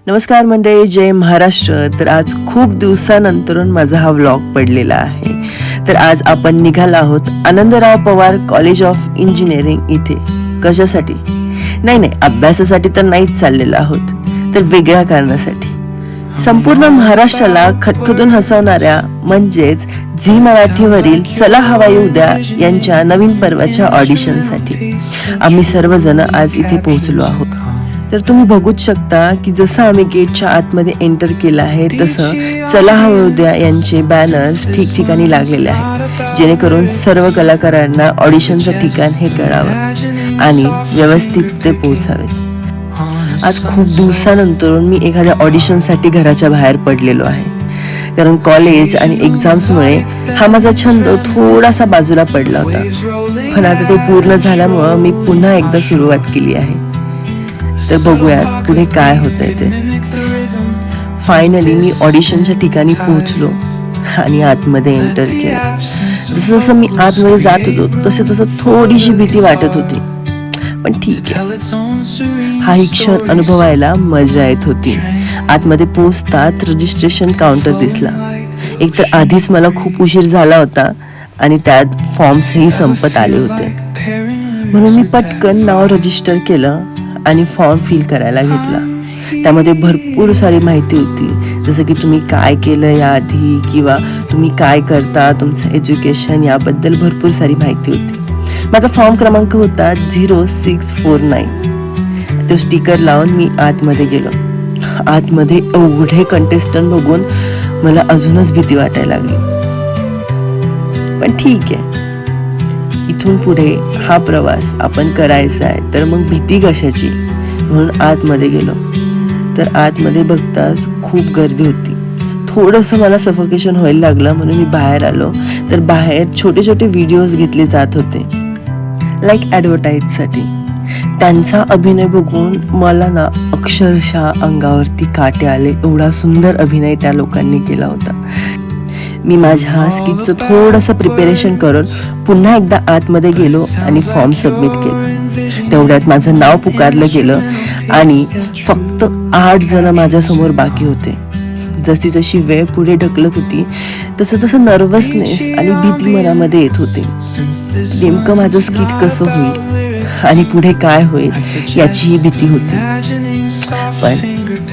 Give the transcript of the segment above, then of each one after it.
नमस्कार मंडळी, जय महाराष्ट्र. तर आज खूप दिवसानंतरून माझा हा व्लॉग पडलेला आहे. तर आज आपण निघाला आहोत Anandrao Pawar college of engineering इथे. कशासाठी? नाही, अभ्यासासाठी तर नाहीच चाललेलो आहोत, तर वेगळ्या कारणासाठी. संपूर्ण महाराष्ट्राला खदखदून हसवणाऱ्या म्हणजेच झी मराठीवरील चला हवा येऊ द्या यांच्या नवीन पर्वाच्या ऑडिशनसाठी आम्ही सर्वजण आज इथे पोहोचलो आहोत. तर तुम्ही बघूच शकता की जसं आम्ही गेटच्या आतमध्ये एंटर केलं आहे तसं चला हवा येऊ द्या यांचे बॅनर्स ठिकठिकाणी लागलेले आहेत, जेणेकरून सर्व कलाकारांना ऑडिशनचं ठिकाण हे कळावं आणि व्यवस्थित ते पोहोचावेत. आज खूप दिवसानंतर मी एखाद्या ऑडिशनसाठी घराच्या बाहेर पडलेलो आहे, कारण कॉलेज आणि एक्झाम्समुळे हा माझा छंद थोडासा बाजूला पडला होता. पण आता ते पूर्ण झाल्यामुळं मी पुन्हा एकदा सुरुवात केली आहे. तर बघूयात पुढे काय होतंय ते. फायनली मी ऑडिशनच्या ठिकाणी पोहोचलो आणि आतमध्ये एंटर केलं. जसं जसं मी आतमध्ये जात होतो तसं थोडीशी भीती वाटत होती, पण ठीक आहे, हा क्षण अनुभवायला मजा येत होती. आतमध्ये पोहोचताच रजिस्ट्रेशन काउंटर दिसला. एकतर आधीच मला खूप उशीर झाला होता आणि त्यात फॉर्म्सही संपत आले होते, म्हणून मी पटकन नाव रजिस्टर केलं आणि फॉर्म फिल करायला घेतला. त्यामध्ये भरपूर सारी माहिती होती, जसं की तुम्ही काय केलं याआधी किंवा तुम्ही काय करता, तुमचं एज्युकेशन याबद्दल भरपूर सारी माहिती होती. माझा फॉर्म क्रमांक होता 0649. तो स्टिकर लावून मी आतमध्ये गेलो. आतमध्ये एवढे कंटेस्टंट बघून मला अजूनच भीती वाटायला लागली, पण ठीक आहे, इथून पुढे हा प्रवास आपण करायचा आहे, तर मग भीती कशाची, म्हणून आतमध्ये गेलो. तर आतमध्ये बघताच खूप गर्दी होती. थोडंसं मला सफोकेशन व्हायला लागलं, म्हणून मी बाहेर आलो. तर बाहेर छोटे छोटे व्हिडिओज घेतले जात होते, लाईक ॲडव्हर्टाईजसाठी. त्यांचा अभिनय बघून मला ना अक्षरशः अंगावरती काटे आले. एवढा सुंदर अभिनय त्या लोकांनी केला होता. मी माझ्या स्किटचं थोडंसं प्रिपरेशन करून पुन्हा एकदा आतमध्ये गेलो आणि फॉर्म सबमिट केला. तेवढ्यात माझं नाव पुकारलं गेलं आणि फक्त 8 जण माझ्यासमोर बाकी होते. जशी जशी वेळ पुढे ढकलत होती तसं नर्वसनेस आणि भीती मनामध्ये येत होती. नेमकं माझं स्किट कसं होईल आणि पुढे काय होईल याचीही भीती होती. पण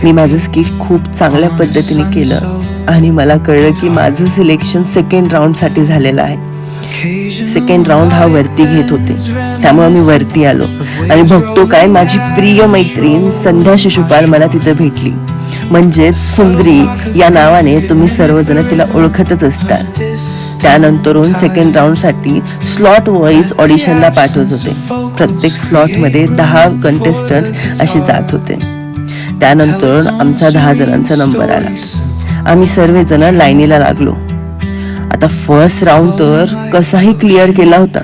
मी माझं स्किट खूप चांगल्या पद्धतीने केलं आणि मला कळलं की माझं सिलेक्शन सेकंड राऊंडसाठी झालेलं आहे. सेकंड राऊंड हा वरती घेत होते, त्यामुळे मी वरती आलो आणि बघतो काय, माझी प्रिय मैत्रीण संध्या शिशुपाल मला तिथे भेटली. म्हणजेच सुंदरी या नावाने तुम्ही सर्वजण तिला ओळखतच असतात. त्यानंतरून सेकंड राऊंडसाठी स्लॉट वाईज ऑडिशनला पाठवत होते. प्रत्येक स्लॉटमध्ये 10 कंटेस्टंट्स असे जात होते. त्यानंतर आमचा 10 जणांचा नंबर आला. आम्ही सर्वजण लाईनीला लागलो. आता फर्स्ट राऊंड तर कसाही क्लिअर केला होता,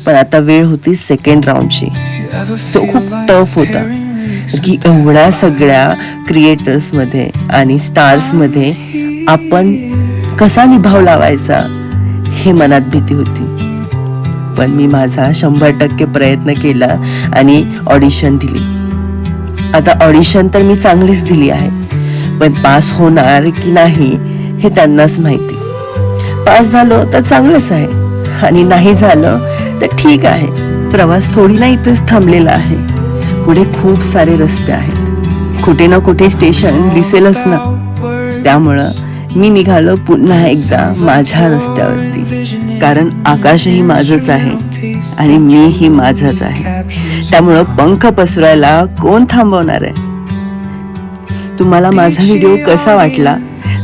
पण आता वेळ होती सेकंड राऊंडची. तो खूप टफ होता की एवढ्या सगळ्या क्रिएटर्समध्ये आणि स्टार्समध्ये आपण कसा निभाव लावायचा हे मनात भीती होती. पण मी माझा 100% प्रयत्न केला आणि ऑडिशन दिली. आता ऑडिशन तर मी चांगलीच दिली आहे, पण पास होणार की नाही हे त्यांनाच माहिती. पास झालो तर चांगलंच आहे आणि नाही झालं तर ठीक आहे. प्रवास थोडी ना इथेच थांबलेला आहे. पुढे खूप सारे रस्ते आहेत, कुठे ना कुठे स्टेशन दिसेलच ना. त्यामुळं मी निघालो पुन्हा एकदा माझ्या रस्त्यावरती, कारण आकाशही माझंच आहे आणि मीही माझंच आहे. त्यामुळं पंख पसरायला कोण थांबवणार आहे? तुम्हाला माझा व्हिडिओ कसा वाटला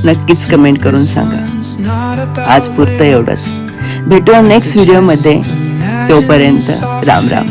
नक्कीच कमेंट करून सांगा. आज पुरतं एवढंच. भेटूया नेक्स्ट व्हिडिओमध्ये. तोपर्यंत राम राम.